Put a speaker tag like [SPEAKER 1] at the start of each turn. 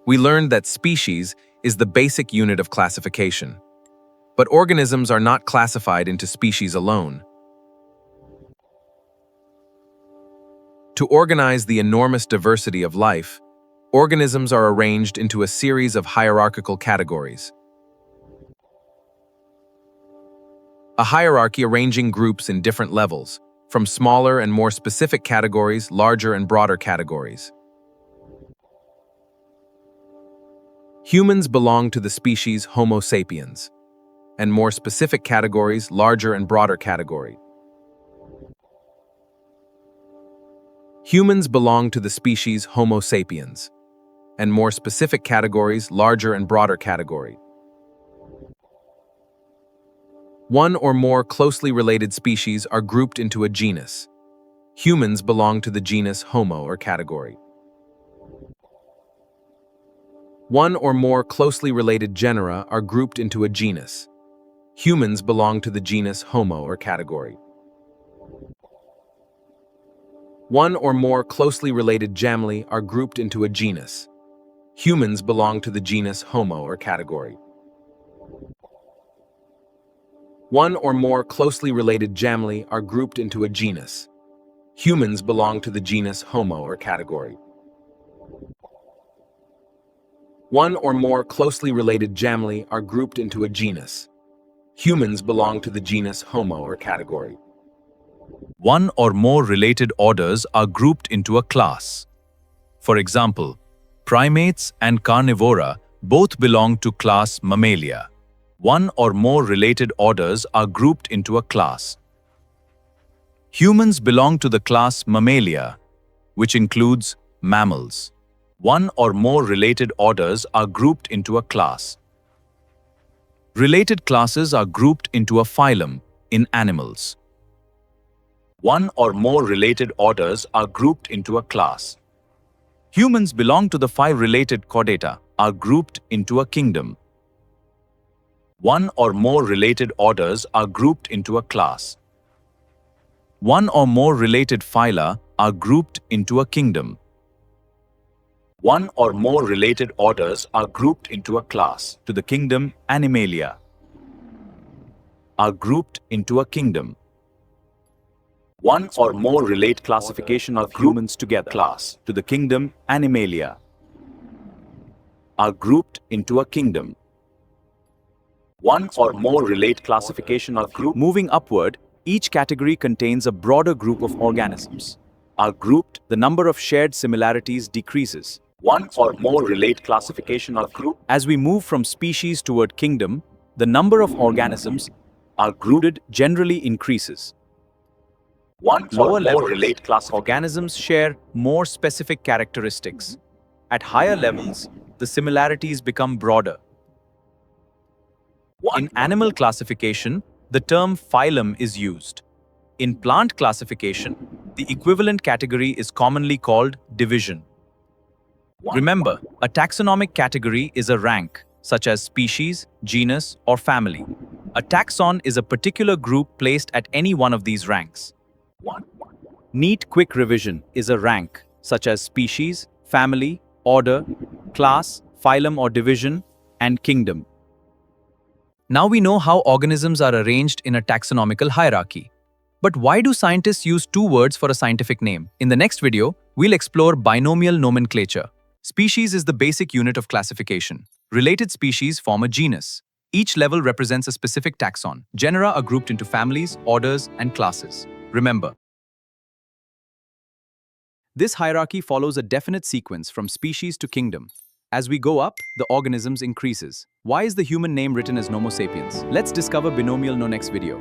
[SPEAKER 1] We learned that species is the basic unit of classification. But organisms are not classified into species alone. To organize the enormous diversity of life, organisms are arranged into a series of hierarchical categories. A hierarchy arranging groups in different levels, from smaller and more specific categories, larger and broader categories. Humans belong to the species Homo sapiens, and more specific categories, larger and broader category. Humans belong to the species Homo sapiens, and more specific categories, larger and broader category. One or more closely related species are grouped into a genus. Humans belong to the genus Homo or category. One or more closely related genera are grouped into a genus. Humans belong to the genus Homo or category. One or more closely related family are grouped into a genus. Humans belong to the genus Homo or category. One or more closely related family are grouped into a genus. Humans belong to the genus Homo or category. One or more closely related family are grouped into a genus. Humans belong to the genus Homo or category.
[SPEAKER 2] One or more related orders are grouped into a class. For example, primates and carnivora both belong to class Mammalia. One or more related orders are grouped into a class. Humans belong to the class Mammalia, which includes mammals. One or more related orders are grouped into a class. Related classes are grouped into a phylum in animals. One or more related orders are grouped into a class. Humans belong to the 5 related chordata are grouped into a kingdom. One or more related orders are grouped into a class. One or more related phyla are grouped into a kingdom. One or more related orders are grouped into a class. To the kingdom Animalia are grouped into a kingdom. One or more related classification of humans together class to the kingdom Animalia are grouped into a kingdom. One or more related classification of humans moving upward, each category contains a broader group of organisms. Are grouped, the number of shared similarities decreases. One or more related classification of group. As we move from species toward kingdom, the number of organisms are grouped generally increases. One lower level related class organisms share more specific characteristics. At higher levels, the similarities become broader. In animal classification, the term phylum is used. In plant classification, the equivalent category is commonly called division. Remember, a taxonomic category is a rank, such as species, genus, or family. A taxon is a particular group placed at any one of these ranks. NEET quick revision is a rank, such as species, family, order, class, phylum or division, and kingdom. Now we know how organisms are arranged in a taxonomical hierarchy. But why do scientists use 2 words for a scientific name? In the next video, we'll explore binomial nomenclature. Species is the basic unit of classification. Related species form a genus. Each level represents a specific taxon. Genera are grouped into families, orders, and classes. Remember, this hierarchy follows a definite sequence from species to kingdom. As we go up, the organisms increases. Why is the human name written as Homo sapiens? Let's discover binomial no next video.